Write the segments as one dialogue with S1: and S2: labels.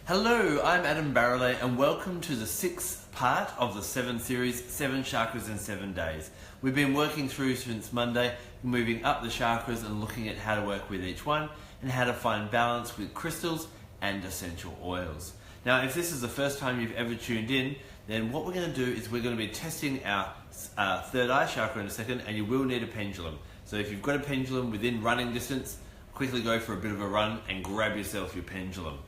S1: Hello, I'm Adam Barralet and welcome to the 6th part of the 7 series, 7 chakras in 7 days. We've been working through since Monday, moving up the chakras and looking at how to work with each one and how to find balance with crystals and essential oils. Now, if this is the first time you've ever tuned in, then what we're going to do is we're going to be testing our third eye chakra in a second, and you will need a pendulum. So if you've got a pendulum within running distance, quickly go for a bit of a run and grab yourself your pendulum.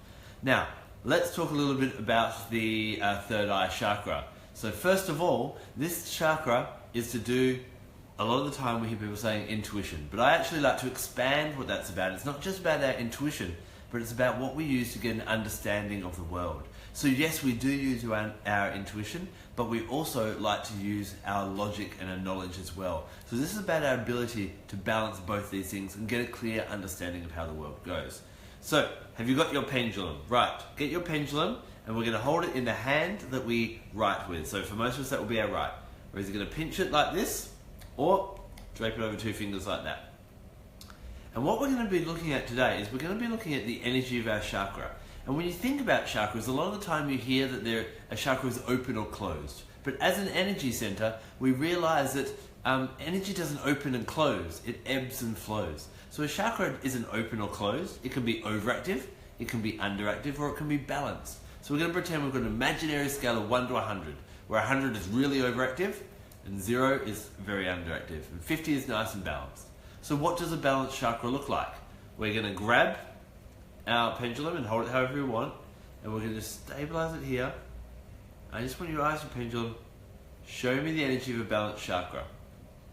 S1: Now, let's talk a little bit about the third eye chakra. So first of all, this chakra is to do, a lot of the time we hear people saying intuition, but I actually like to expand what that's about. It's not just about our intuition, but it's about what we use to get an understanding of the world. So yes, we do use our intuition, but we also like to use our logic and our knowledge as well. So this is about our ability to balance both these things and get a clear understanding of how the world goes. So, have you got your pendulum? Right, get your pendulum and we're going to hold it in the hand that we write with. So for most of us that will be our right. We're either going to pinch it like this or drape it over 2 fingers like that. And what we're going to be looking at today is we're going to be looking at the energy of our chakra. And when you think about chakras, a lot of the time you hear that a chakra is open or closed. But as an energy center, we realize that energy doesn't open and close, it ebbs and flows. So a chakra isn't open or closed. It can be overactive, it can be underactive, or it can be balanced. So we're going to pretend we've got an imaginary scale of 1 to 100, where 100 is really overactive, and 0 is very underactive, and 50 is nice and balanced. So what does a balanced chakra look like? We're going to grab our pendulum and hold it however we want, and we're going to stabilize it here. I just want you to ask your pendulum, show me the energy of a balanced chakra.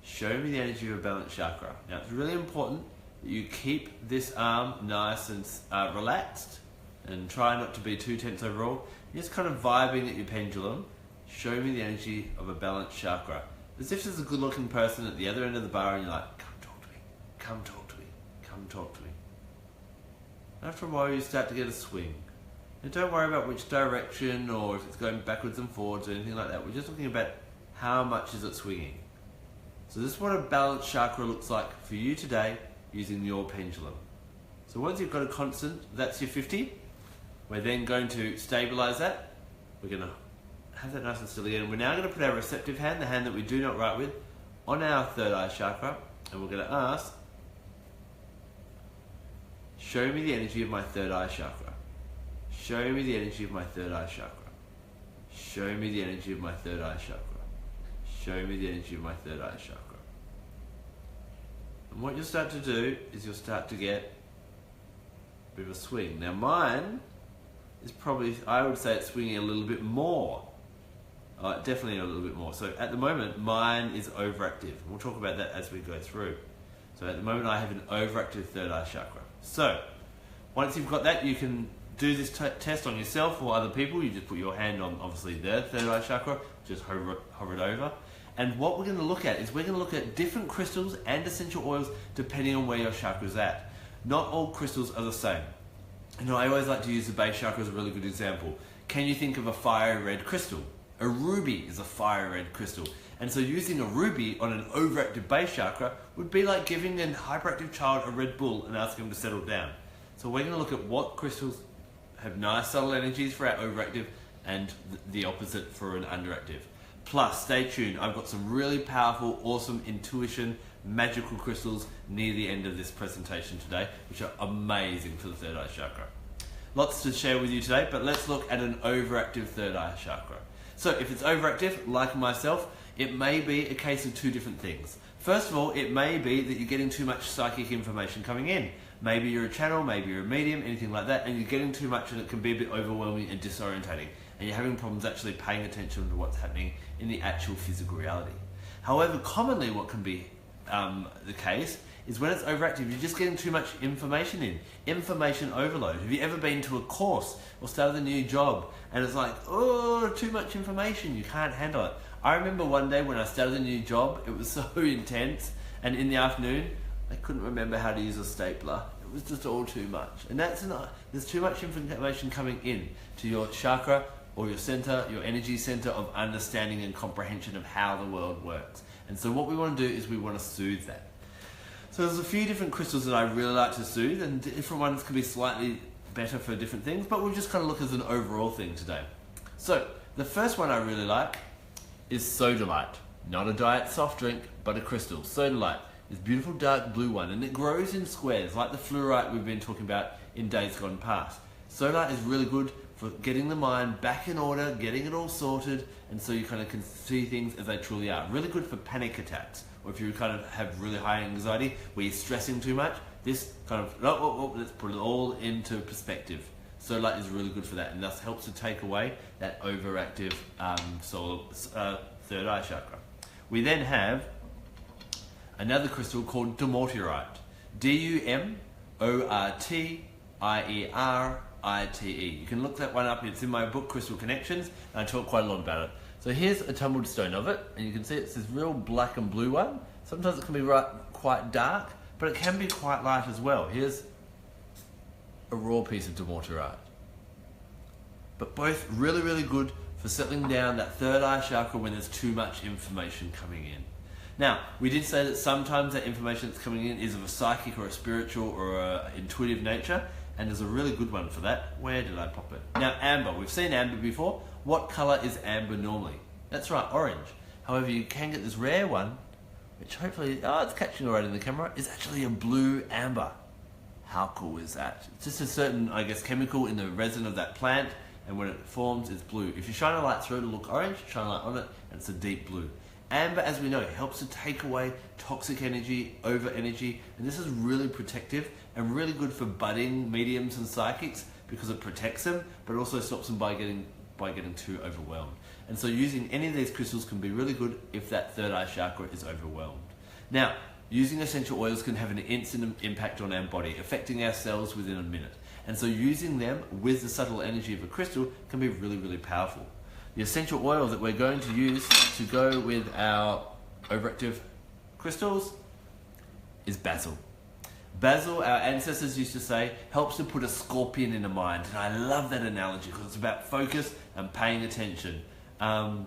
S1: Show me the energy of a balanced chakra. Now it's really important that you keep this arm nice and relaxed and try not to be too tense overall. You're just kind of vibing at your pendulum. Show me the energy of a balanced chakra. As if there's a good looking person at the other end of the bar and you're like, come talk to me, come talk to me, come talk to me. After a while you start to get a swing. And don't worry about which direction or if it's going backwards and forwards or anything like that. We're just looking about how much is it swinging. So this is what a balanced chakra looks like for you today using your pendulum. So once you've got a constant, that's your 50. We're then going to stabilize that. We're going to have that nice and still again. We're now going to put our receptive hand, the hand that we do not write with, on our third eye chakra, and we're going to ask, show me the energy of my third eye chakra. Show me the energy of my third eye chakra. Show me the energy of my third eye chakra. Show me the energy of my third eye chakra. And what you'll start to do is you'll start to get a bit of a swing. Now mine is probably, I would say it's swinging a little bit more. Definitely a little bit more. So at the moment, mine is overactive. We'll talk about that as we go through. So at the moment, I have an overactive third eye chakra. So once you've got that, you can do this test on yourself or other people. You just put your hand on, obviously, their third eye chakra, just hover it over. And what we're going to look at is we're going to look at different crystals and essential oils depending on where your chakra is at. Not all crystals are the same. You know, I always like to use the base chakra as a really good example. Can you think of a fire red crystal? A ruby is a fire red crystal. And so using a ruby on an overactive base chakra would be like giving a hyperactive child a Red Bull and asking him to settle down. So we're going to look at what crystals have nice subtle energies for our overactive and the opposite for an underactive. Plus, stay tuned, I've got some really powerful, awesome intuition, magical crystals near the end of this presentation today, which are amazing for the third eye chakra. Lots to share with you today, but let's look at an overactive third eye chakra. So if it's overactive, like myself, it may be a case of 2 different things. First of all, it may be that you're getting too much psychic information coming in. Maybe you're a channel, maybe you're a medium, anything like that, and you're getting too much and it can be a bit overwhelming and disorientating. And you're having problems actually paying attention to what's happening in the actual physical reality. However, commonly what can be the case is when it's overactive, you're just getting too much information in. Information overload. Have you ever been to a course or started a new job and it's like, oh, too much information, you can't handle it. I remember one day when I started a new job, it was so intense, and in the afternoon, I couldn't remember how to use a stapler. It was just all too much. And there's too much information coming in to your chakra or your center, your energy center of understanding and comprehension of how the world works. And so what we want to do is we want to soothe that. So there's a few different crystals that I really like to soothe, and different ones can be slightly better for different things, but we'll just kind of look as an overall thing today. So the first one I really like is Sodalite. Not a diet soft drink, but a crystal. Sodalite, this beautiful dark blue one, and it grows in squares like the fluorite we've been talking about in days gone past. Sodalite is really good for getting the mind back in order, getting it all sorted, and so you kind of can see things as they truly are. Really good for panic attacks, or if you kind of have really high anxiety where you're stressing too much. This kind of, let's put it all into perspective. Sodalite is really good for that, and thus helps to take away that overactive third eye chakra. We then have another crystal called Dumortierite. Dumortierite. You can look that one up. It's in my book, Crystal Connections, and I talk quite a lot about it. So here's a tumbled stone of it, and you can see it's this real black and blue one. Sometimes it can be quite dark, but it can be quite light as well. Here's a raw piece of Dumortierite. But both really, really good for settling down that third eye chakra when there's too much information coming in. Now, we did say that sometimes that information that's coming in is of a psychic or a spiritual or a intuitive nature, and there's a really good one for that. Where did I pop it? Now, amber. We've seen amber before. What colour is amber normally? That's right, orange. However, you can get this rare one, which hopefully, it's catching alright in the camera, is actually a blue amber. How cool is that? It's just a certain, I guess, chemical in the resin of that plant, and when it forms, it's blue. If you shine a light through it, it'll look orange. Shine a light on it, and it's a deep blue. Amber, as we know, helps to take away toxic energy, over energy, and this is really protective and really good for budding mediums and psychics because it protects them, but also stops them by getting too overwhelmed. And so using any of these crystals can be really good if that third eye chakra is overwhelmed. Now, using essential oils can have an instant impact on our body, affecting our cells within a minute. And so using them with the subtle energy of a crystal can be really, really powerful. The essential oil that we're going to use to go with our overactive crystals is basil. Basil, our ancestors used to say, helps to put a scorpion in a mind. And I love that analogy because it's about focus and paying attention. Sorry,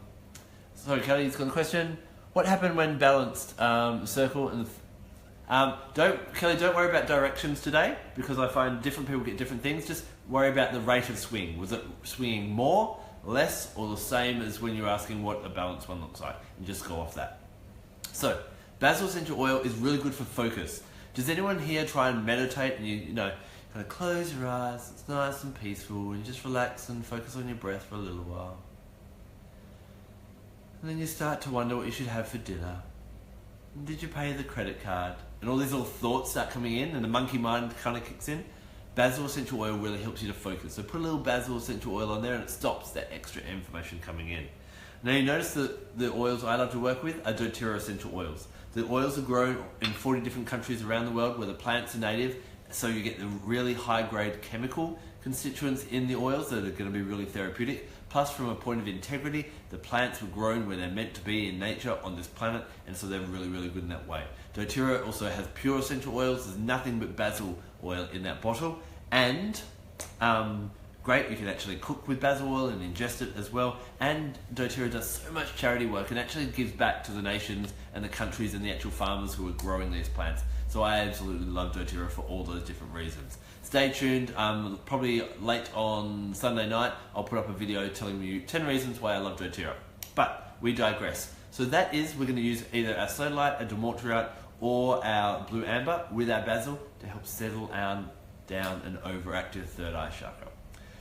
S1: Kelly's got a question. What happened when balanced circle and Kelly, don't worry about directions today because I find different people get different things. Just worry about the rate of swing. Was it swinging more, less, or the same as when you're asking what a balanced one looks like, and just go off that. So, basil essential oil is really good for focus. Does anyone here try and meditate and you kind of close your eyes, it's nice and peaceful, and you just relax and focus on your breath for a little while. And then you start to wonder what you should have for dinner. And did you pay the credit card? And all these little thoughts start coming in and the monkey mind kind of kicks in. Basil essential oil really helps you to focus. So put a little basil essential oil on there and it stops that extra information coming in. Now you notice that the oils I love to work with are doTERRA essential oils. The oils are grown in 40 different countries around the world where the plants are native, so you get the really high grade chemical constituents in the oils that are going to be really therapeutic. Plus, from a point of integrity, the plants were grown where they're meant to be in nature on this planet, and so they're really, really good in that way. doTERRA also has pure essential oils. There's nothing but basil oil in that bottle, and great, you can actually cook with basil oil and ingest it as well. And doTERRA does so much charity work and actually gives back to the nations and the countries and the actual farmers who are growing these plants. So I absolutely love doTERRA for all those different reasons. Stay tuned, probably late on Sunday night, I'll put up a video telling you 10 reasons why I love doTERRA. But we digress. So that is, we're going to use either our Sodalite, our Dumortierite, or our Blue Amber with our basil to help settle down an overactive third eye chakra.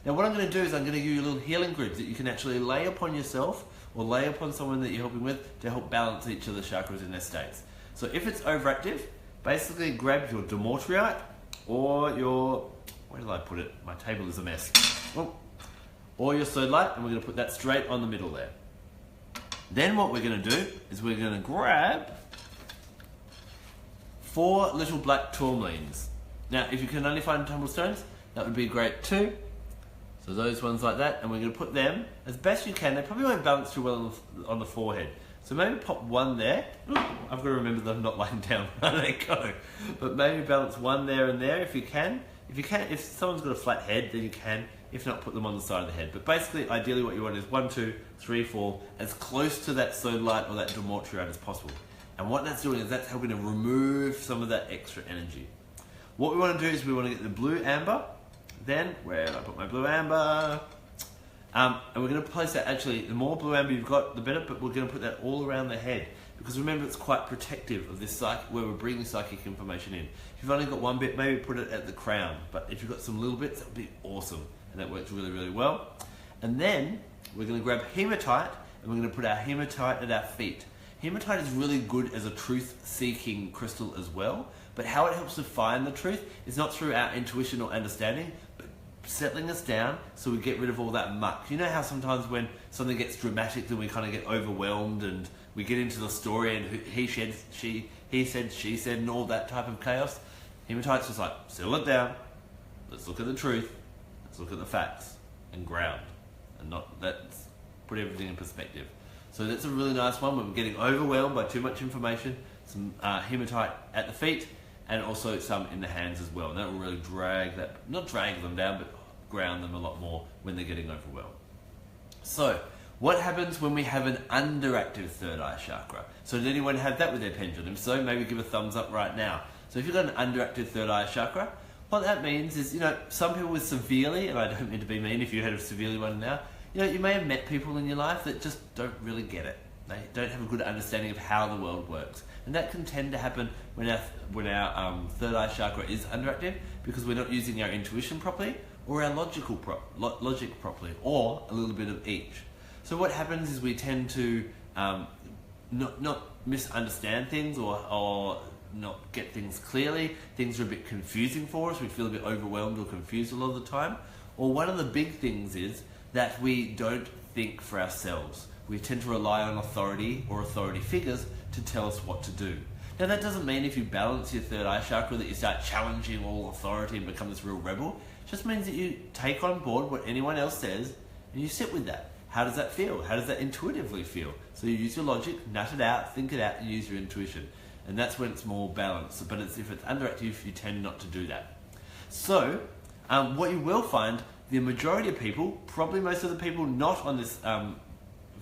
S1: Now what I'm going to do is I'm going to give you little healing grids that you can actually lay upon yourself or lay upon someone that you're helping with to help balance each of the chakras in their states. So if it's overactive, basically grab your Dumortierite or your, where did I put it? My table is a mess. Or your Sodalite, and we're going to put that straight on the middle there. Then what we're going to do is we're going to grab 4 little black tourmalines. Now, if you can only find tumblestones, that would be great too. So those ones like that, and we're going to put them as best you can. They probably won't balance too well on the forehead. So maybe pop one there. Ooh, I've got to remember that I'm not lying down when they go. But maybe balance one there and there if you can. If someone's got a flat head, then you can. If not, put them on the side of the head. But basically, ideally what you want is 1, 2, 3, 4, as close to that Sodalite or that Dumortierite as possible. And what that's doing is that's helping to remove some of that extra energy. What we want to do is we want to get the Blue Amber, Then, where did I put my blue amber? And we're going to place that, actually, the more blue amber you've got, the better, but we're going to put that all around the head. Because remember, it's quite protective of this where we're bringing psychic information in. If you've only got one bit, maybe put it at the crown. But if you've got some little bits, that would be awesome. And that works really, really well. And then we're going to grab hematite, and we're going to put our hematite at our feet. Hematite is really good as a truth-seeking crystal as well. But how it helps to find the truth is not through our intuition or understanding, but settling us down so we get rid of all that muck. You know how sometimes when something gets dramatic, then we kind of get overwhelmed and we get into the story and he said, she said, and all that type of chaos. Hematite's just like, settle it down. Let's look at the truth. Let's look at the facts and ground, and let's put everything in perspective. So that's a really nice one when we're getting overwhelmed by too much information. Some hematite at the feet, and also some in the hands as well. And that will really not drag them down, but ground them a lot more when they're getting overwhelmed. So, what happens when we have an underactive third eye chakra? So did anyone have that with their pendulum? If so, maybe give a thumbs up right now. So if you've got an underactive third eye chakra, what that means is, some people with severely, and I don't mean to be mean if you had a severely one now, you may have met people in your life that just don't really get it. They don't have a good understanding of how the world works. And that can tend to happen when our third eye chakra is underactive, because we're not using our intuition properly or our logic properly, or a little bit of each. So what happens is we tend to not misunderstand things or not get things clearly. Things are a bit confusing for us. We feel a bit overwhelmed or confused a lot of the time. Or one of the big things is that we don't think for ourselves. We tend to rely on authority or authority figures to tell us what to do. Now that doesn't mean if you balance your third eye chakra that you start challenging all authority and become this real rebel. It just means that you take on board what anyone else says and you sit with that. How does that feel? How does that intuitively feel? So you use your logic, nut it out, think it out, and use your intuition. And that's when it's more balanced. But if it's underactive, you tend not to do that. So what you will find, the majority of people, probably most of the people not on this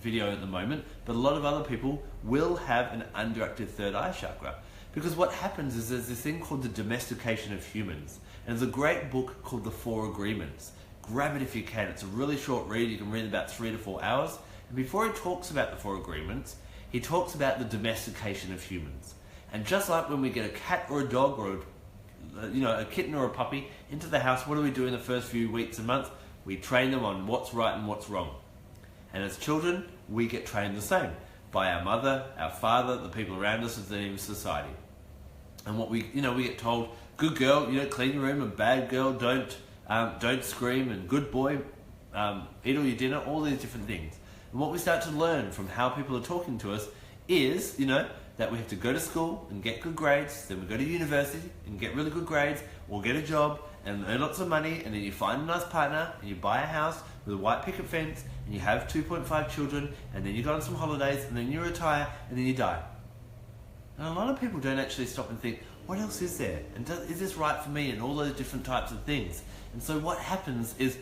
S1: video at the moment, but a lot of other people will have an underactive third eye chakra. Because what happens is there's this thing called the domestication of humans. And there's a great book called The 4 Agreements. Grab it if you can. It's a really short read. You can read in about 3 to 4 hours. And before he talks about the 4 Agreements, he talks about the domestication of humans. And just like when we get a cat or a dog or a kitten or a puppy into the house, what do we do in the first few weeks and months? We train them on what's right and what's wrong. And as children, we get trained the same by our mother, our father, the people around us, and even society. And what we get told, good girl, clean your room, and bad girl, don't scream, and good boy, eat all your dinner, all these different things. And what we start to learn from how people are talking to us is, that we have to go to school and get good grades, then we go to university and get really good grades, or get a job and earn lots of money, and then you find a nice partner, and you buy a house with a white picket fence, and you have 2.5 children, and then you go on some holidays, and then you retire, and then you die. And a lot of people don't actually stop and think, what else is there? And is this right for me? And all those different types of things. And so what happens is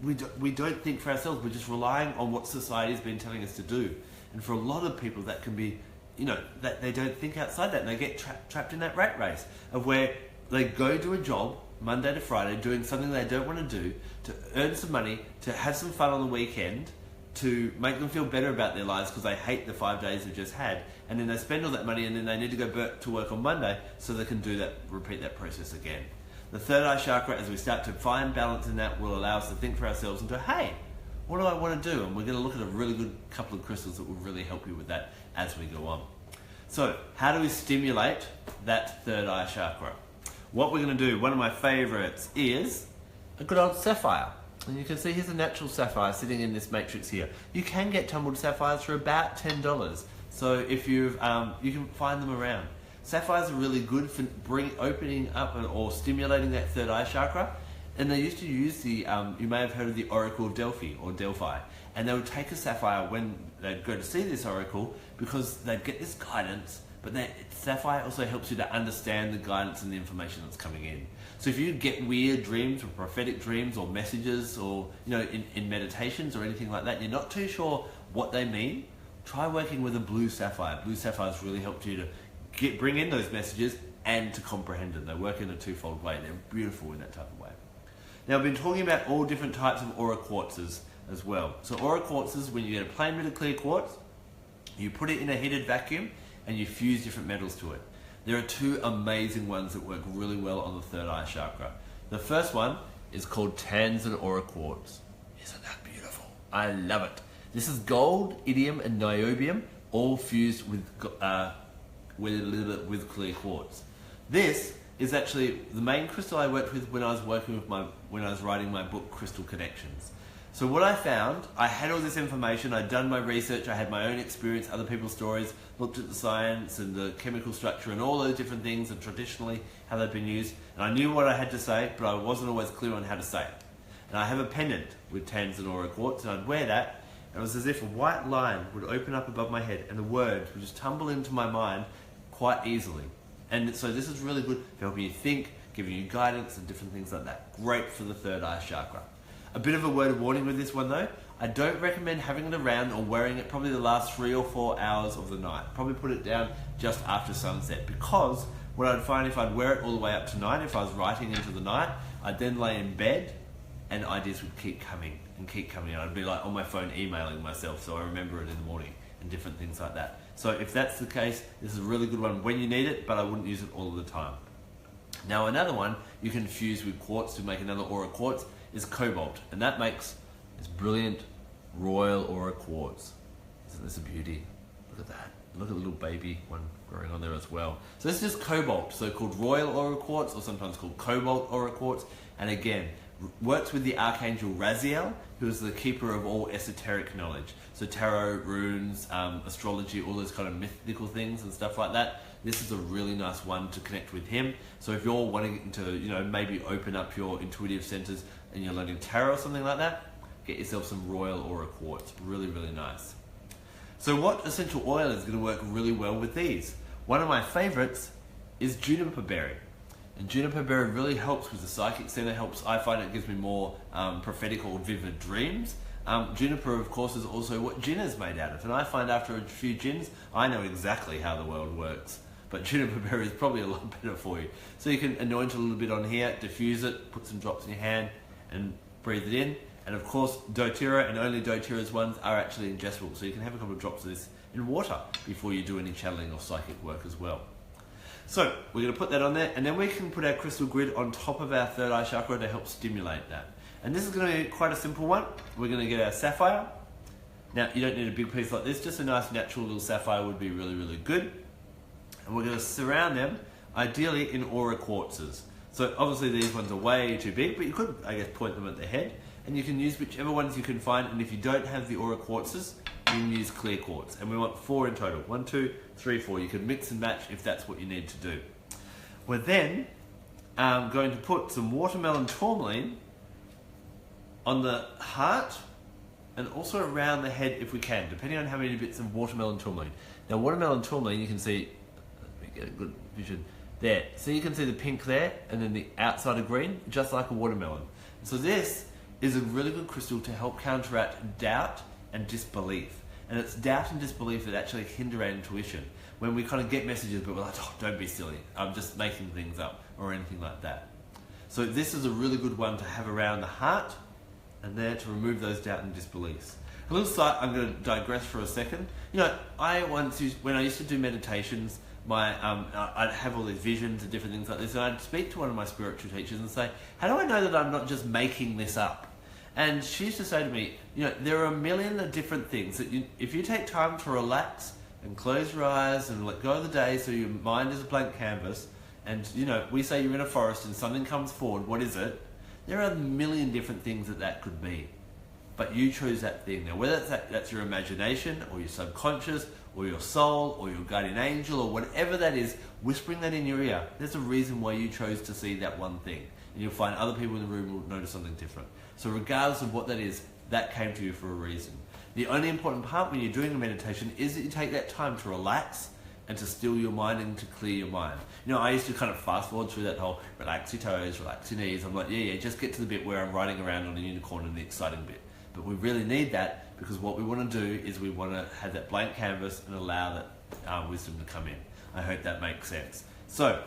S1: we don't think for ourselves. We're just relying on what society has been telling us to do. And for a lot of people, that can be, that they don't think outside that. And they get trapped in that rat race of where they go to a job Monday to Friday doing something they don't want to do, to earn some money, to have some fun on the weekend, to make them feel better about their lives because they hate the 5 days they've just had, and then they spend all that money, and then they need to go to work on Monday so they can repeat that process again. The third eye chakra, as we start to find balance in that, will allow us to think for ourselves and go, hey, what do I want to do? And we're going to look at a really good couple of crystals that will really help you with that as we go on. So, how do we stimulate that third eye chakra? What we're going to do, one of my favorites, is a good old sapphire. And you can see here's a natural sapphire sitting in this matrix here. You can get tumbled sapphires for about $10. So if you can find them around. Sapphires are really good for opening up or stimulating that third eye chakra. And they used to use you may have heard of the Oracle of Delphi or Delphi. And they would take a sapphire when they'd go to see this oracle because they'd get this guidance. But sapphire also helps you to understand the guidance and the information that's coming in. So if you get weird dreams or prophetic dreams or messages or in meditations or anything like that, and you're not too sure what they mean, try working with a blue sapphire. Blue sapphires really help you to bring in those messages and to comprehend them. They work in a twofold way. They're beautiful in that type of way. Now I've been talking about all different types of aura quartzes as well. So aura quartzes, when you get a plain bit of clear quartz, you put it in a heated vacuum and you fuse different metals to it. There are two amazing ones that work really well on the third eye chakra. The first one is called Tanzan aura quartz. Isn't that beautiful? I love it. This is gold, iridium, and niobium, all fused with a little bit with clear quartz. This is actually the main crystal I worked with when I was writing my book, Crystal Connections. So what I found, I had all this information, I'd done my research, I had my own experience, other people's stories, looked at the science and the chemical structure and all those different things and traditionally how they've been used. And I knew what I had to say, but I wasn't always clear on how to say it. And I have a pendant with Tanzan aura quartz, and I'd wear that, and it was as if a white line would open up above my head and the words would just tumble into my mind quite easily. And so this is really good for helping you think, giving you guidance and different things like that. Great for the third eye chakra. A bit of a word of warning with this one though, I don't recommend having it around or wearing it probably the last 3 or 4 hours of the night. Probably put it down just after sunset, because what I'd find if I'd wear it all the way up to night, if I was writing into the night, I'd then lay in bed and ideas would keep coming and keep coming. I'd be like on my phone emailing myself so I remember it in the morning and different things like that. So if that's the case, this is a really good one when you need it, but I wouldn't use it all the time. Now another one you can fuse with quartz to make another aura quartz is cobalt, and that makes this brilliant royal aura quartz. Isn't this a beauty? Look at that. Look at the little baby one growing on there as well. So this is cobalt, so called royal aura quartz, or sometimes called cobalt aura quartz, and again, works with the archangel Raziel, who is the keeper of all esoteric knowledge. So tarot, runes, astrology, all those kind of mythical things and stuff like that. This is a really nice one to connect with him. So if you're wanting to, maybe open up your intuitive centers and you're learning tarot or something like that, get yourself some royal aura quartz. Really, really nice. So what essential oil is going to work really well with these? One of my favorites is juniper berry. And juniper berry really helps with the psychic center, I find it gives me more prophetic or vivid dreams. Juniper, of course, is also what gin is made out of. And I find after a few gins, I know exactly how the world works. But juniper berry is probably a lot better for you. So you can anoint a little bit on here, diffuse it, put some drops in your hand and breathe it in. And of course, doTERRA and only doTERRA's ones are actually ingestible. So you can have a couple of drops of this in water before you do any channeling or psychic work as well. So we're going to put that on there, and then we can put our crystal grid on top of our third eye chakra to help stimulate that. And this is going to be quite a simple one. We're going to get our sapphire. Now you don't need a big piece like this, just a nice natural little sapphire would be really, really good. And we're going to surround them, ideally in aura quartzes. So obviously these ones are way too big, but you could, I guess, point them at the head. And you can use whichever ones you can find, and if you don't have the aura quartzes, you can use clear quartz. And we want 4 in total. 1, 2, 3, 4. You can mix and match if that's what you need to do. We're then going to put some watermelon tourmaline on the heart and also around the head if we can, depending on how many bits of watermelon tourmaline. Now watermelon tourmaline, you can see, let me get a good vision there. So you can see the pink there and then the outside of green, just like a watermelon. So this is a really good crystal to help counteract doubt and disbelief. And it's doubt and disbelief that actually hinder our intuition. When we kind of get messages but we're like, oh, don't be silly, I'm just making things up or anything like that. So this is a really good one to have around the heart and there to remove those doubt and disbeliefs. A little side, I'm going to digress for a second. I once used, when I used to do meditations, I'd have all these visions and different things like this, and I'd speak to one of my spiritual teachers and say, how do I know that I'm not just making this up? And she used to say to me, there are a million of different things that if you take time to relax and close your eyes and let go of the day so your mind is a blank canvas, and we say you're in a forest and something comes forward, what is it? There are a million different things that could be. But you choose that thing. Now whether that's your imagination or your subconscious or your soul or your guardian angel or whatever that is, whispering that in your ear, there's a reason why you chose to see that one thing. And you'll find other people in the room will notice something different. So regardless of what that is, that came to you for a reason. The only important part when you're doing a meditation is that you take that time to relax and to still your mind and to clear your mind. I used to kind of fast forward through that whole relax your toes, relax your knees. I'm like, yeah, just get to the bit where I'm riding around on a unicorn and the exciting bit. But we really need that because what we want to do is we want to have that blank canvas and allow that wisdom to come in. I hope that makes sense. So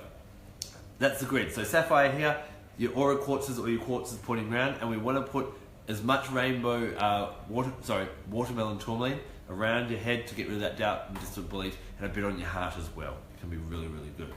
S1: that's the grid. So sapphire here, your aura quartzes or your quartzes pointing around, and we want to put as much rainbow, watermelon tourmaline around your head to get rid of that doubt and distant belief, and a bit on your heart as well. It can be really, really good.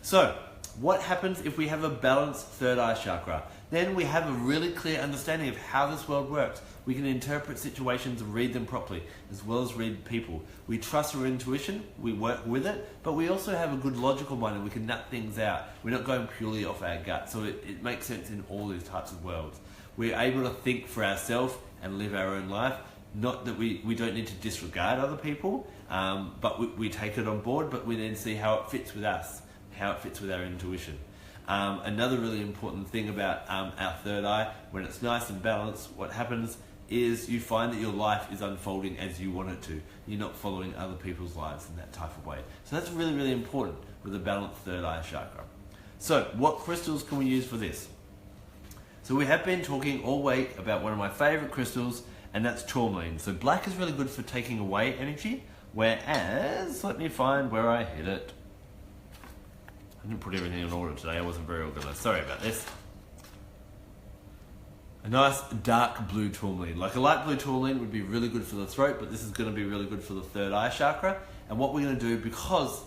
S1: So, what happens if we have a balanced third eye chakra? Then we have a really clear understanding of how this world works. We can interpret situations and read them properly, as well as read people. We trust our intuition, we work with it, but we also have a good logical mind and we can nut things out. We're not going purely off our gut, so it makes sense in all these types of worlds. We're able to think for ourselves and live our own life. Not that we don't need to disregard other people, but we take it on board, but we then see how it fits with us, how it fits with our intuition. Another really important thing about our third eye, when it's nice and balanced, what happens is you find that your life is unfolding as you want it to. You're not following other people's lives in that type of way. So that's really, really important with a balanced third eye chakra. So what crystals can we use for this? So we have been talking all week about one of my favorite crystals, and that's tourmaline. So black is really good for taking away energy, whereas, let me find where I hid it. I didn't put everything in order today, I wasn't very organized. Sorry about this. A nice dark blue tourmaline. Like a light blue tourmaline would be really good for the throat, but this is going to be really good for the third eye chakra. And what we're going to do, because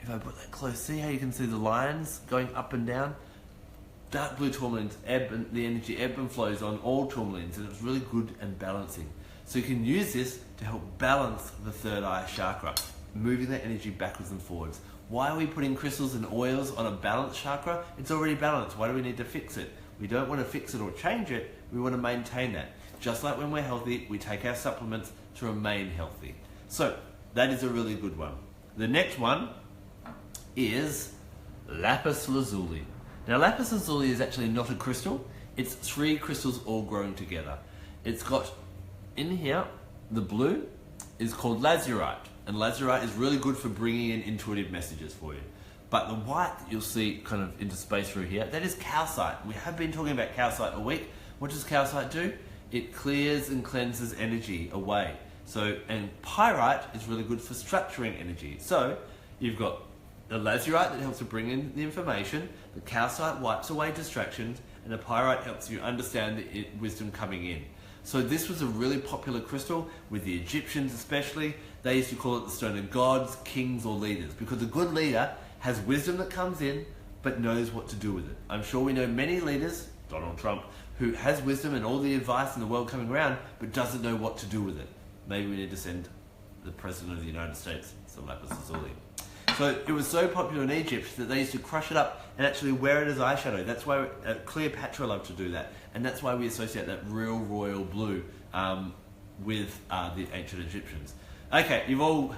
S1: if I put that close, see how you can see the lines going up and down? Dark blue tourmalines the energy ebb and flows on all tourmalines, and it's really good and balancing. So you can use this to help balance the third eye chakra, moving that energy backwards and forwards. Why are we putting crystals and oils on a balanced chakra? It's already balanced. Why do we need to fix it? We don't want to fix it or change it. We want to maintain that. Just like when we're healthy, we take our supplements to remain healthy. So that is a really good one. The next one is lapis lazuli. Now lapis lazuli is actually not a crystal. It's 3 crystals all growing together. It's got in here, the blue is called lazurite. And lazurite is really good for bringing in intuitive messages for you. But the white that you'll see kind of interspersed through here, that is calcite. We have been talking about calcite a week. What does calcite do? It clears and cleanses energy away. So, and pyrite is really good for structuring energy. So, you've got the lazurite that helps to bring in the information, the calcite wipes away distractions, and the pyrite helps you understand the wisdom coming in. So this was a really popular crystal with the Egyptians especially. They used to call it the stone of gods, kings, or leaders, because a good leader has wisdom that comes in but knows what to do with it. I'm sure we know many leaders, Donald Trump, who has wisdom and all the advice in the world coming around but doesn't know what to do with it. Maybe we need to send the President of the United States some lapis lazuli. So it was so popular in Egypt that they used to crush it up and actually wear it as eyeshadow. That's why Cleopatra loved to do that. And that's why we associate that real royal blue with the ancient Egyptians. Okay, you all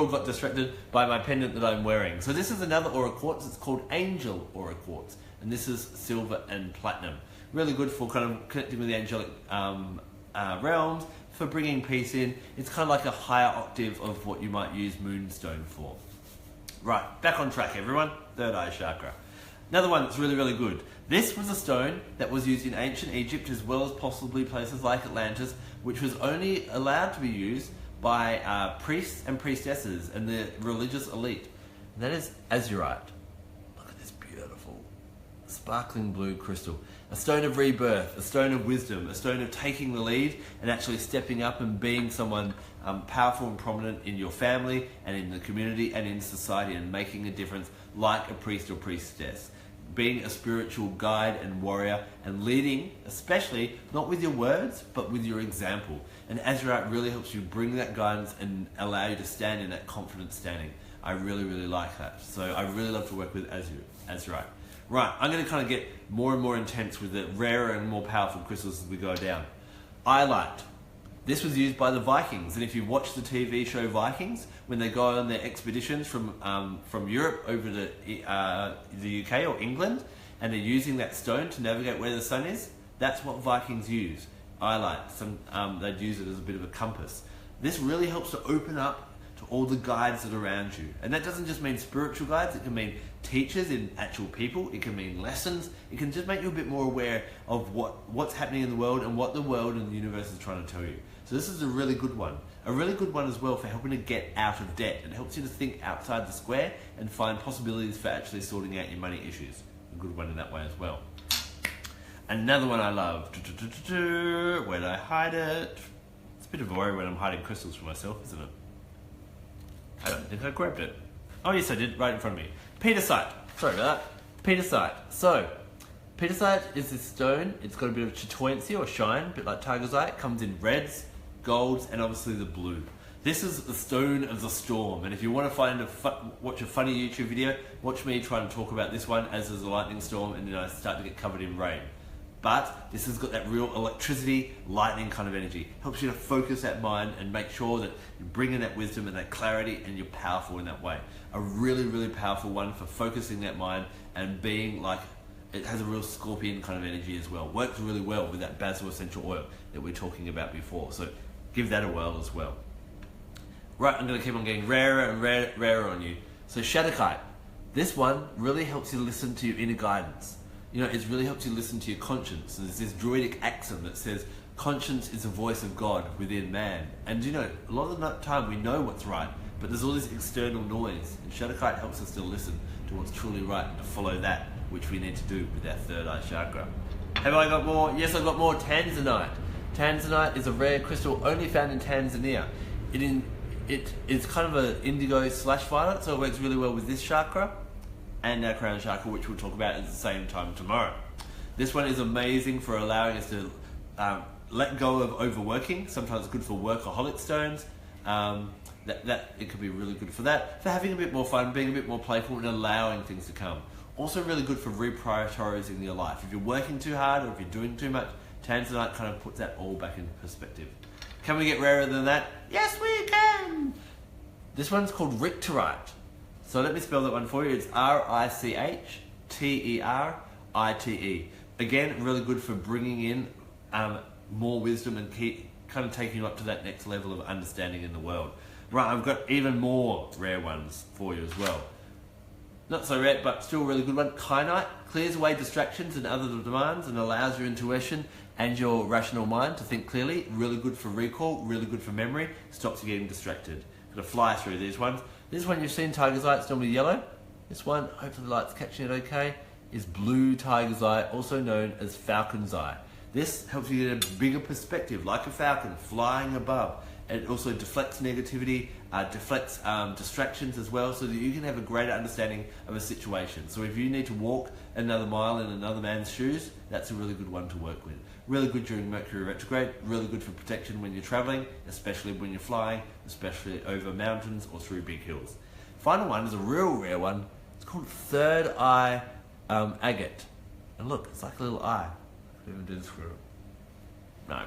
S1: got distracted by my pendant that I'm wearing. So this is another aura quartz. It's called angel aura quartz. And this is silver and platinum. Really good for kind of connecting with the angelic realms, for bringing peace in. It's kind of like a higher octave of what you might use moonstone for. Right, back on track everyone. Third eye chakra. Another one that's really, really good. This was a stone that was used in ancient Egypt as well as possibly places like Atlantis, which was only allowed to be used by priests and priestesses and the religious elite. And that is azurite. Look at this beautiful, sparkling blue crystal. A stone of rebirth, a stone of wisdom, a stone of taking the lead and actually stepping up and being someone powerful and prominent in your family and in the community and in society and making a difference like a priest or priestess. Being a spiritual guide and warrior and leading, especially not with your words, but with your example. And azurite really helps you bring that guidance and allow you to stand in that confident standing. I really, really like that. So I really love to work with azurite. Right, I'm going to kind of get more and more intense with the rarer and more powerful crystals as we go down. Iolite. This was used by the Vikings, and if you watch the TV show Vikings, when they go on their expeditions from Europe over to the UK or England, and they're using that stone to navigate where the sun is, that's what Vikings use. Iolite. They'd use it as a bit of a compass. This really helps to open up to all the guides that are around you. And that doesn't just mean spiritual guides, it can mean teachers in actual people, it can mean lessons, it can just make you a bit more aware of what's happening in the world and what the world and the universe is trying to tell you. So this is a really good one. A really good one as well for helping to get out of debt. It helps you to think outside the square and find possibilities for actually sorting out your money issues. a good one in that way as well. Another one I love. Where did I hide it? It's a bit of a worry when I'm hiding crystals for myself, isn't it? I don't think I grabbed it. Oh yes, I did, right in front of me. Petersite. Sorry about that. Petersite. So, petersite is this stone. It's got a bit of chatoyancy or shine, a bit like tigersite. It comes in reds, golds, and obviously the blue. This is the stone of the storm, and if you want to watch a funny YouTube video, watch me try and talk about this one as there's a lightning storm and then I start to get covered in rain. But this has got that real electricity, lightning kind of energy. Helps you to focus that mind and make sure that you bring in that wisdom and that clarity and you're powerful in that way. A really, really powerful one for focusing that mind and being like, it has a real scorpion kind of energy as well. Works really well with that basil essential oil that we were talking about before. So give that a whirl as well. Right, I'm going to keep on getting rarer and rarer on you. So Shadowkite. This one really helps you listen to your inner guidance. You know, it really helps you listen to your conscience. There's this druidic axiom that says, conscience is the voice of God within man. And you know, a lot of the time we know what's right, but there's all this external noise. And Shadowkite helps us to listen to what's truly right and to follow that, which we need to do with our third eye chakra. Have I got more? Yes, I've got more. Tanzanite. Tanzanite is a rare crystal only found in Tanzania. It is kind of an indigo / violet, so it works really well with this chakra and our crown chakra, which we'll talk about at the same time tomorrow. This one is amazing for allowing us to let go of overworking. Sometimes it's good for workaholic stones. It could be really good for that. For having a bit more fun, being a bit more playful and allowing things to come. Also really good for reprioritizing your life. If you're working too hard or if you're doing too much, Tanzanite kind of puts that all back into perspective. Can we get rarer than that? Yes, we can! This one's called Richterite. So let me spell that one for you. It's R-I-C-H-T-E-R-I-T-E. Again, really good for bringing in more wisdom and kind of taking you up to that next level of understanding in the world. Right, I've got even more rare ones for you as well. Not so rare, but still a really good one. Kyanite clears away distractions and other demands and allows your intuition and your rational mind to think clearly. Really good for recall, really good for memory, stops you getting distracted. Gonna fly through these ones. This one you've seen, tigersite, it's normally yellow. This one, hopefully the light's catching it okay, is blue tigersite, also known as falcon's eye. This helps you get a bigger perspective, like a falcon flying above. It also deflects negativity, deflects distractions as well, so that you can have a greater understanding of a situation. So if you need to walk another mile in another man's shoes, that's a really good one to work with. Really good during Mercury retrograde, really good for protection when you're traveling, especially when you're flying, especially over mountains or through big hills. Final one is a real rare one. It's called third eye agate. And look, it's like a little eye. I even do this for no.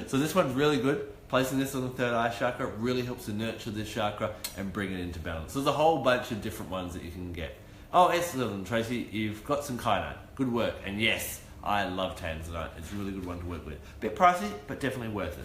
S1: So this one's really good. Placing this on the third eye chakra really helps to nurture this chakra and bring it into balance. So there's a whole bunch of different ones that you can get. Oh, excellent, Tracy, you've got some kyanite. Good work. And yes, I love Tanzanite. It's a really good one to work with. Bit pricey, but definitely worth it.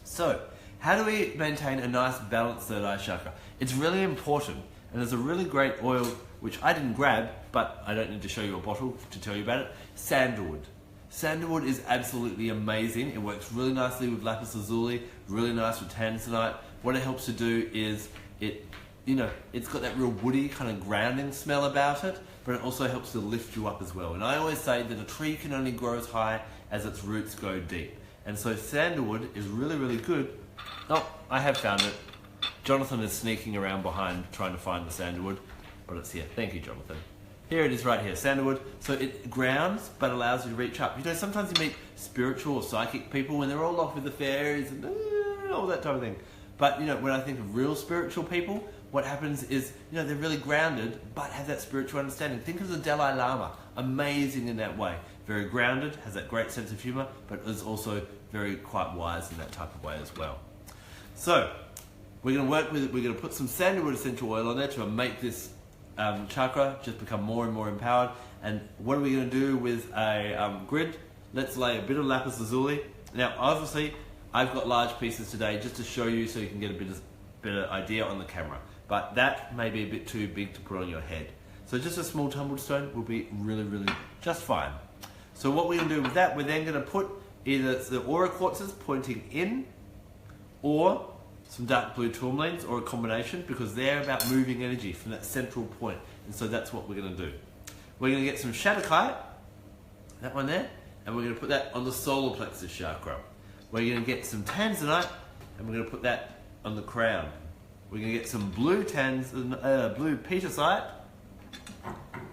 S1: So, how do we maintain a nice balanced third eye chakra? It's really important, and there's a really great oil, which I didn't grab, but I don't need to show you a bottle to tell you about it. Sandalwood. Sandalwood is absolutely amazing. It works really nicely with lapis lazuli, really nice with tanzanite. What it helps to do is it's got that real woody kind of grounding smell about it, but it also helps to lift you up as well. And I always say that a tree can only grow as high as its roots go deep. And so sandalwood is really, really good. Oh, I have found it. Jonathan is sneaking around behind trying to find the sandalwood, but it's here. Thank you, Jonathan. Here it is right here, sandalwood. So it grounds, but allows you to reach up. You know, sometimes you meet spiritual or psychic people when they're all off with the fairies and all that type of thing. But, you know, when I think of real spiritual people, what happens is, you know, they're really grounded, but have that spiritual understanding. Think of the Dalai Lama. Amazing in that way. Very grounded, has that great sense of humor, but is also very quite wise in that type of way as well. So, we're going to work with it. We're going to put some sandalwood essential oil on there to make this chakra just become more and more empowered. And what are we going to do with a grid? Let's lay a bit of lapis lazuli. Now, obviously, I've got large pieces today just to show you so you can get a better idea on the camera. But that may be a bit too big to put on your head. So just a small tumbled stone will be really, really just fine. So what we're going to do with that, we're then going to put either the aura quartzes pointing in or some dark blue tourmalines or a combination, because they're about moving energy from that central point. And so that's what we're going to do. We're going to get some Shatterkite, that one there, and we're going to put that on the solar plexus chakra. We're going to get some Tanzanite, and we're going to put that on the crown. We're going to get some blue Petersite,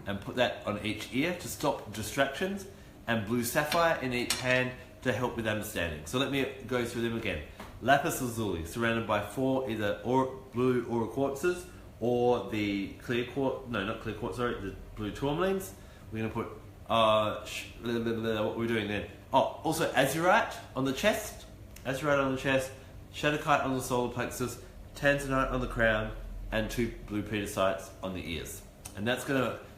S1: and put that on each ear to stop distractions, and blue sapphire in each hand to help with understanding. So let me go through them again. Lapis lazuli, surrounded by 4 either blue aura quartzes or the clear quartz, no, not clear quartz, sorry, the blue tourmalines. We're going to put, what we're doing then. Oh, also azurite on the chest, Shatterkite on the solar plexus, Tanzanite on the crown, and 2 blue Petersites on the ears. And that's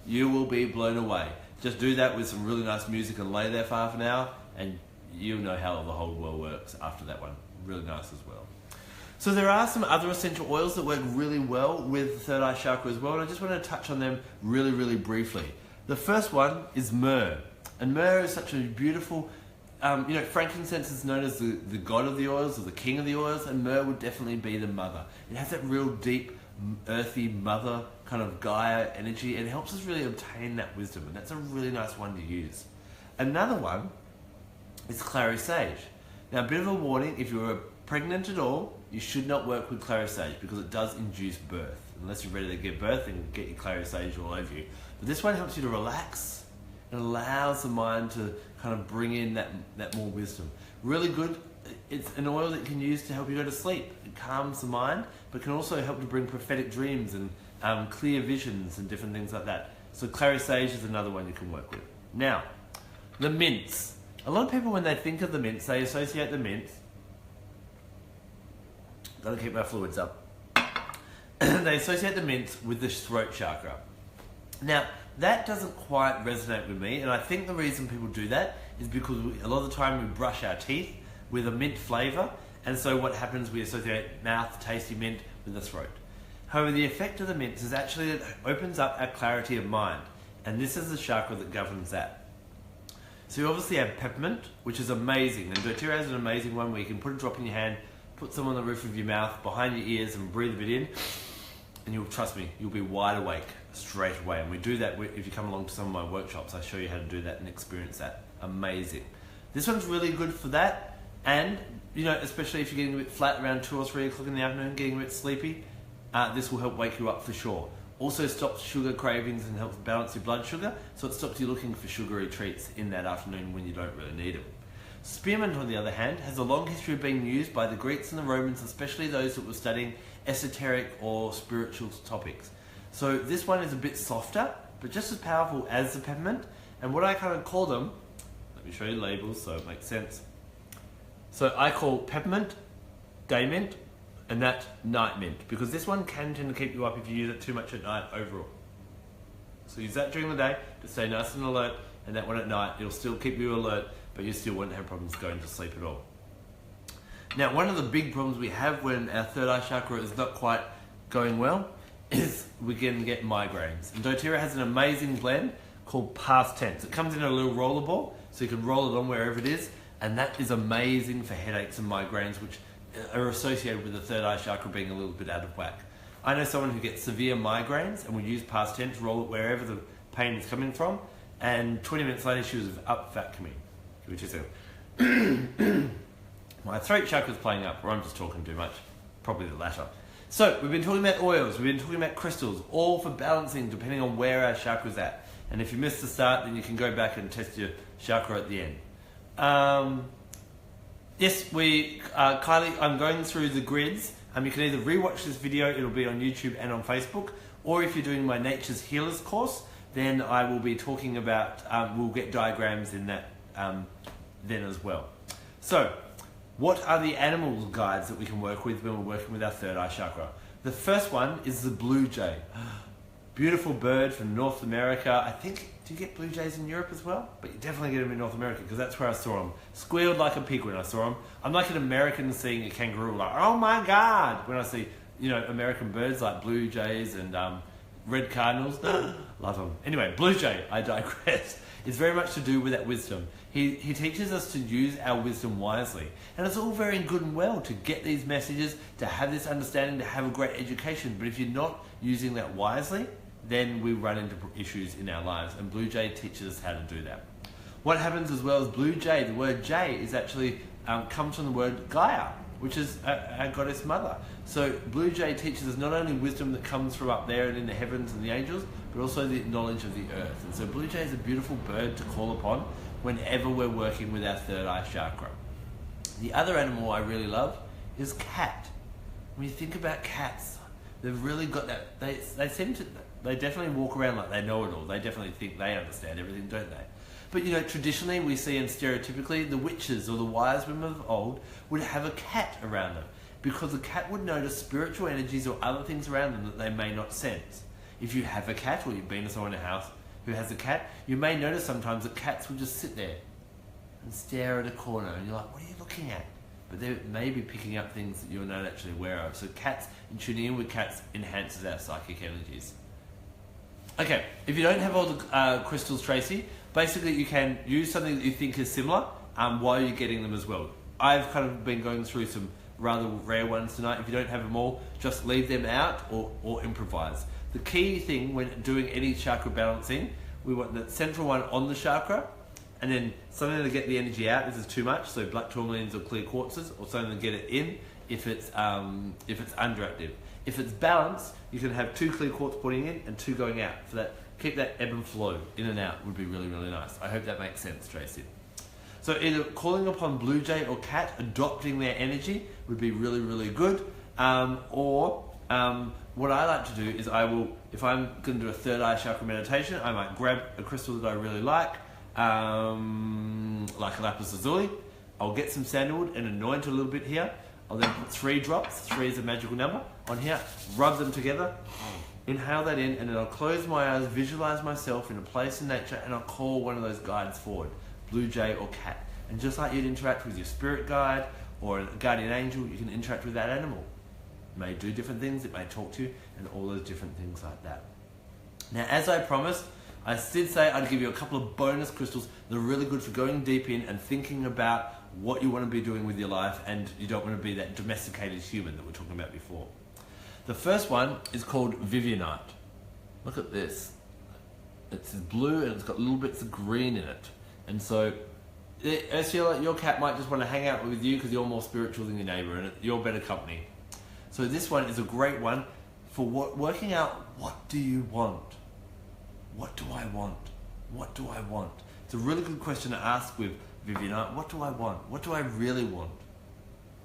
S1: you will be blown away. Just do that with some really nice music and lay there for half an hour, and you'll know how the whole world works after that one. Really nice as well. So there are some other essential oils that work really well with the third eye chakra as well, and I just want to touch on them really, really briefly. The first one is myrrh. And myrrh is such a beautiful, frankincense is known as the god of the oils, or the king of the oils, and myrrh would definitely be the mother. It has that real deep, earthy mother kind of Gaia energy, and it helps us really obtain that wisdom, and that's a really nice one to use. Another one is clary sage. Now, a bit of a warning, if you're pregnant at all, you should not work with clary sage because it does induce birth. Unless you're ready to give birth and get your clary sage all over you. But this one helps you to relax. It allows the mind to kind of bring in that more wisdom. Really good. It's an oil that you can use to help you go to sleep. It calms the mind, but can also help to bring prophetic dreams and clear visions and different things like that. So clary sage is another one you can work with. Now, the mints. A lot of people, when they think of the mints, they associate the mints. Gotta keep my fluids up. They associate the mints with the throat chakra. Now, that doesn't quite resonate with me, and I think the reason people do that is because a lot of the time we brush our teeth with a mint flavour, and so what happens, we associate mouth, tasty mint with the throat. However, the effect of the mints is actually it opens up our clarity of mind, and this is the chakra that governs that. So you obviously have peppermint, which is amazing, and doTERRA has an amazing one where you can put a drop in your hand, put some on the roof of your mouth, behind your ears, and breathe a bit in, and you'll, trust me, you'll be wide awake straight away. And we do that if you come along to some of my workshops. I show you how to do that and experience that. Amazing. This one's really good for that, and especially if you're getting a bit flat around 2 or 3 o'clock in the afternoon, getting a bit sleepy, this will help wake you up for sure. Also stops sugar cravings and helps balance your blood sugar, so it stops you looking for sugary treats in that afternoon when you don't really need them. Spearmint, on the other hand, has a long history of being used by the Greeks and the Romans, especially those that were studying esoteric or spiritual topics. So this one is a bit softer, but just as powerful as the peppermint. And what I kind of call them, let me show you labels so it makes sense. So I call peppermint day mint, and that night mint, because this one can tend to keep you up if you use it too much at night overall. So use that during the day to stay nice and alert, and that one at night, it'll still keep you alert, but you still won't have problems going to sleep at all. Now, one of the big problems we have when our third eye chakra is not quite going well is we can get migraines. And doTERRA has an amazing blend called Past Tense. It comes in a little roller ball, so you can roll it on wherever it is, and that is amazing for headaches and migraines, which are associated with the third eye chakra being a little bit out of whack. I know someone who gets severe migraines, and we use Past Tense, roll it wherever the pain is coming from, and 20 minutes later she was up fat coming. Give me 2 seconds. My throat chakra's playing up, or I'm just talking too much. Probably the latter. So, we've been talking about oils, we've been talking about crystals, all for balancing depending on where our chakra's at. And if you missed the start, then you can go back and test your chakra at the end. Yes, Kylie, I'm going through the grids. You can either rewatch this video, it'll be on YouTube and on Facebook, or if you're doing my Nature's Healers course, then I will be talking about, we'll get diagrams in that then as well. So, what are the animal guides that we can work with when we're working with our third eye chakra? The first one is the blue jay. Beautiful bird from North America. I think, do you get blue jays in Europe as well? But you definitely get them in North America because that's where I saw them. Squealed like a pig when I saw them. I'm like an American seeing a kangaroo, like, oh my God, when I see, American birds like blue jays and red cardinals. Love them. Anyway, blue jay, I digress. It's very much to do with that wisdom. He teaches us to use our wisdom wisely. And it's all very good and well to get these messages, to have this understanding, to have a great education. But if you're not using that wisely, then we run into issues in our lives, and Blue Jade teaches us how to do that. What happens as well is Blue Jade, the word Jade is actually comes from the word Gaia, which is our goddess mother. So Blue Jade teaches us not only wisdom that comes from up there and in the heavens and the angels, but also the knowledge of the earth. And so Blue Jade is a beautiful bird to call upon whenever we're working with our third eye chakra. The other animal I really love is cat. When you think about cats, they've really got that, they definitely walk around like they know it all. They definitely think they understand everything, don't they? But you know, traditionally we see, and stereotypically, the witches or the wise women of old would have a cat around them, because the cat would notice spiritual energies or other things around them that they may not sense. If you have a cat, or you've been to someone in a house who has a cat, you may notice sometimes that cats will just sit there and stare at a corner, and you're like, what are you looking at? But they may be picking up things that you're not actually aware of. So cats, and tuning in with cats, enhances our psychic energies. Okay, if you don't have all the crystals, Tracy, basically you can use something that you think is similar while you're getting them as well. I've kind of been going through some rather rare ones tonight. If you don't have them all, just leave them out or improvise. The key thing when doing any chakra balancing, we want the central one on the chakra, and then something to get the energy out. This is too much, so black tourmalines or clear quartzes, or something to get it in if it's underactive. If it's balanced, you can have 2 clear quartz putting in and 2 going out. For that, keep that ebb and flow in and out would be really, really nice. I hope that makes sense, Tracy. So either calling upon Blue Jay or Cat, adopting their energy would be really, really good. What I like to do is if I'm going to do a third eye chakra meditation, I might grab a crystal that I really like a lapis lazuli. I'll get some sandalwood and anoint a little bit here. I'll then put 3 drops, 3 is a magical number, on here, rub them together, inhale that in, and then I'll close my eyes, visualize myself in a place in nature, and I'll call one of those guides forward, Blue Jay or Cat. And just like you'd interact with your spirit guide or a guardian angel, you can interact with that animal. It may do different things, it may talk to you, and all those different things like that. Now, as I promised, I did say I'd give you a couple of bonus crystals that are really good for going deep in and thinking about what you want to be doing with your life, and you don't want to be that domesticated human that we were talking about before. The first one is called Vivianite. Look at this. It's blue and it's got little bits of green in it. And so, Ursula, your cat might just want to hang out with you because you're more spiritual than your neighbour and you're better company. So this one is a great one for working out, what do you want? What do I want? What do I want? It's a really good question to ask with Vivianite. What do I want? What do I really want?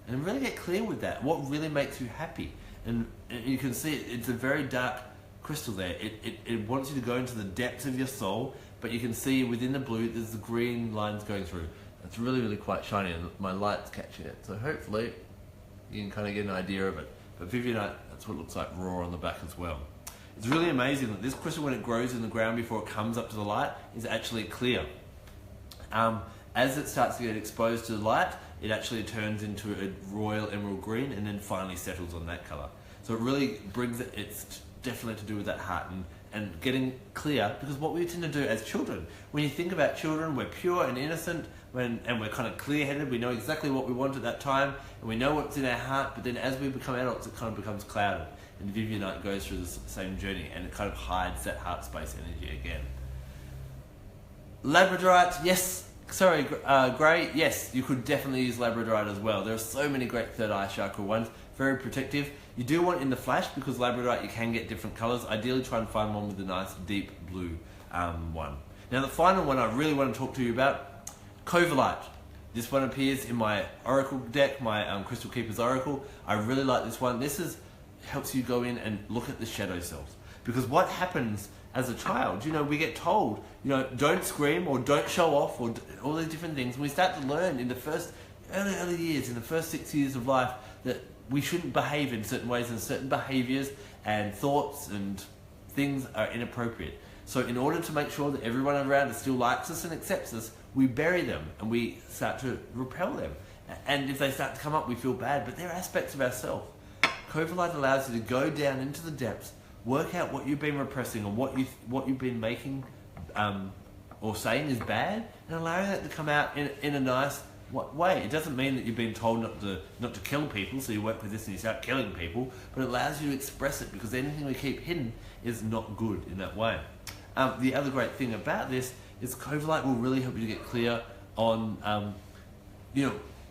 S1: And really get clear with that. What really makes you happy? And you can see it's a very dark crystal there. It wants you to go into the depths of your soul, but you can see within the blue there's the green lines going through. It's really, really quite shiny, and my light's catching it. So hopefully you can kind of get an idea of it. But Vivianite, that's what it looks like raw on the back as well. It's really amazing that this crystal, when it grows in the ground before it comes up to the light, is actually clear. As it starts to get exposed to the light, it actually turns into a royal emerald green and then finally settles on that colour. So it really brings it, it's definitely to do with that heart and getting clear, because what we tend to do as children, when you think about children, we're pure and innocent, and we're kind of clear-headed, we know exactly what we want at that time, and we know what's in our heart, but then as we become adults, it kind of becomes clouded. And Vivianite goes through the same journey, and it kind of hides that heart space energy again. Labradorite, yes. Sorry, grey, yes, you could definitely use labradorite as well. There are so many great third eye chakra ones, very protective. You do want in the flash, because labradorite you can get different colours. Ideally try and find one with a nice deep blue one. Now the final one I really want to talk to you about, Covalite. This one appears in my Oracle deck, my Crystal Keeper's Oracle. I really like this one. This helps you go in and look at the shadow selves. Because what happens as a child, we get told, don't scream or don't show off or all these different things. And we start to learn in the first early years, in the first 6 years of life, that we shouldn't behave in certain ways, and certain behaviours and thoughts and things are inappropriate. So in order to make sure that everyone around us still likes us and accepts us, we bury them and we start to repel them. And if they start to come up, we feel bad, but they're aspects of ourselves. Covalite allows you to go down into the depths, work out what you've been repressing or what you've been making or saying is bad, and allowing that to come out in a nice, what way. It doesn't mean that you've been told not to kill people, so you work with this and you start killing people, but it allows you to express it, because anything we keep hidden is not good in that way. The other great thing about this is Overactive will really help you to get clear on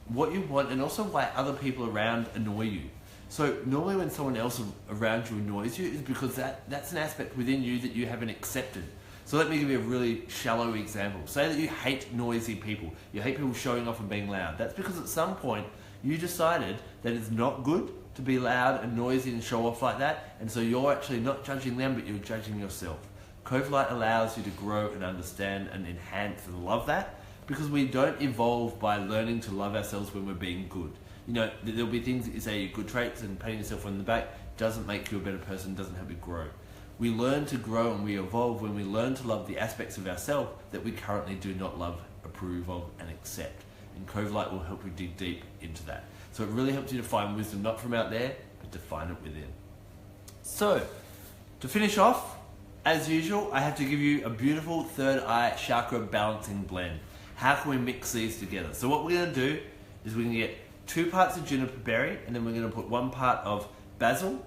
S1: what you want, and also why other people around annoy you. So normally when someone else around you annoys you, is because that's an aspect within you that you haven't accepted. So let me give you a really shallow example. Say that you hate noisy people. You hate people showing off and being loud. That's because at some point you decided that it's not good to be loud and noisy and show off like that, and so you're actually not judging them, but you're judging yourself. Overactive allows you to grow and understand and enhance and love that, because we don't evolve by learning to love ourselves when we're being good. There'll be things that you say are good traits, and patting yourself on the back doesn't make you a better person, doesn't help you grow. We learn to grow and we evolve when we learn to love the aspects of ourselves that we currently do not love, approve of, and accept. And Overactive will help you dig deep into that. So it really helps you to find wisdom not from out there, but to find it within. So, to finish off, as usual, I have to give you a beautiful third eye chakra balancing blend. How can we mix these together? So what we're going to do is we're going to get 2 parts of juniper berry, and then we're going to put 1 part of basil,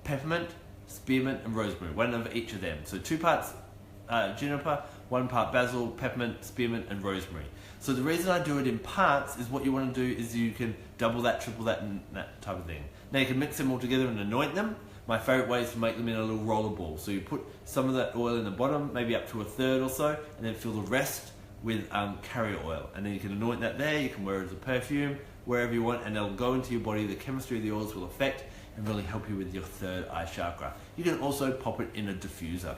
S1: peppermint, spearmint, and rosemary, one of each of them. So 2 parts juniper, 1 part basil, peppermint, spearmint, and rosemary. So the reason I do it in parts is what you want to do is you can double that, triple that, and that type of thing. Now you can mix them all together and anoint them. My favourite way is to make them in a little roller ball. So you put some of that oil in the bottom, maybe up to a third or so, and then fill the rest with carrier oil. And then you can anoint that there, you can wear it as a perfume, wherever you want, and it'll go into your body. The chemistry of the oils will affect and really help you with your third eye chakra. You can also pop it in a diffuser.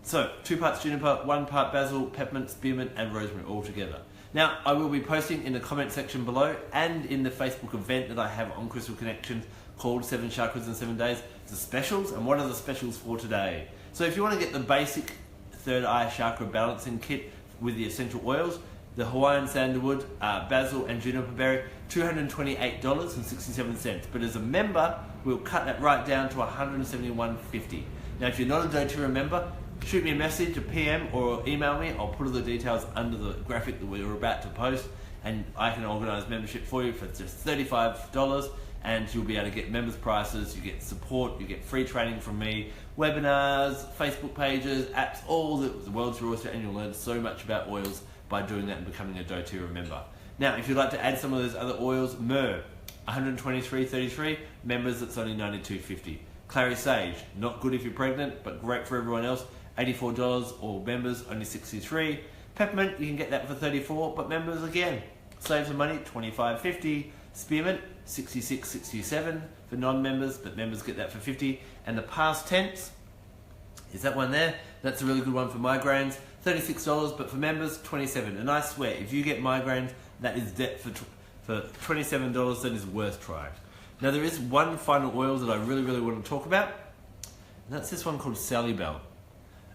S1: So 2 parts juniper, 1 part basil, peppermint, spearmint, and rosemary all together. Now, I will be posting in the comment section below and in the Facebook event that I have on Crystal Connections called 7 Chakras in 7 Days, the specials, and what are the specials for today? So if you want to get the basic third eye chakra balancing kit with the essential oils, the Hawaiian sandalwood, basil, and juniper berry, $228.67. But as a member, we'll cut that right down to $171.50. Now, if you're not a doTERRA member, shoot me a message, a PM, or email me. I'll put all the details under the graphic that we're about to post, and I can organise membership for you for just $35, and you'll be able to get members' prices, you get support, you get free training from me, webinars, Facebook pages, apps, all the world's your oyster, and you'll learn so much about oils by doing that and becoming a doTERRA member. Now, if you'd like to add some of those other oils, myrrh, $123.33, members, it's only $92.50. Clary sage, not good if you're pregnant, but great for everyone else, $84, or members, only $63. Peppermint, you can get that for $34, but members, again, save some money, $25.50. Spearmint, $66.67 for non-members, but members get that for $50. And the past tense, is that one there? That's a really good one for migraines, $36, but for members, $27. And I swear, if you get migraines, that is debt for $27, that is worth trying. Now there is one final oil that I really, really want to talk about, and that's this one called Sally Bell.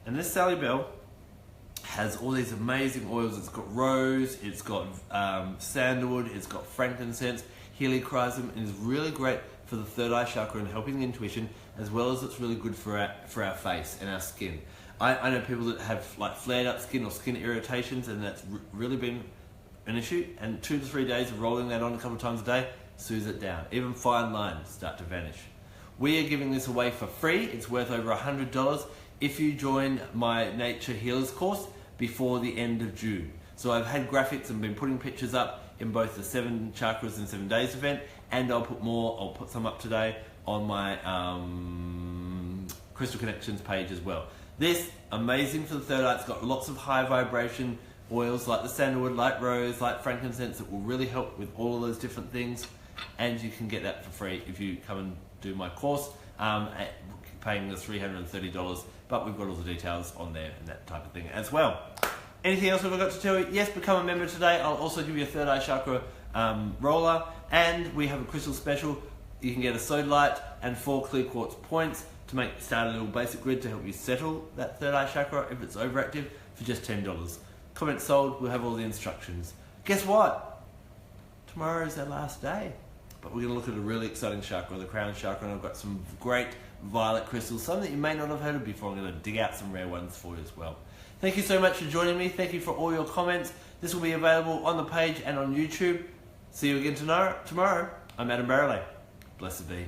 S1: And this Sally Bell has all these amazing oils. It's got rose, it's got sandalwood, it's got frankincense, helichrysum, and is really great for the third eye chakra and helping the intuition, as well as it's really good for our face and our skin. I know people that have like flared up skin or skin irritations, and that's really been an issue, and 2 to 3 days of rolling that on a couple of times a day soothes it down. Even fine lines start to vanish. We are giving this away for free. It's worth over $100 if you join my Nature Healers course before the end of June. So I've had graphics and been putting pictures up in both the 7 Chakras in 7 Days event, and I'll put some up today on my Crystal Connections page as well. This, amazing for the third eye. It's got lots of high vibration oils like the sandalwood, like rose, like frankincense, that will really help with all of those different things, and you can get that for free if you come and do my course, paying the $330, but we've got all the details on there and that type of thing as well. Anything else have I got to tell you? Yes, become a member today. I'll also give you a third eye chakra roller, and we have a crystal special. You can get a sodalite and 4 clear quartz points to start a little basic grid to help you settle that third eye chakra if it's overactive for just $10. Comment sold, we'll have all the instructions. Guess what? Tomorrow is our last day, but we're going to look at a really exciting chakra, the crown chakra, and I've got some great violet crystals, some that you may not have heard of before. I'm going to dig out some rare ones for you as well. Thank you so much for joining me. Thank you for all your comments. This will be available on the page and on YouTube. See you again tomorrow. I'm Adam Barralet. Blessed be.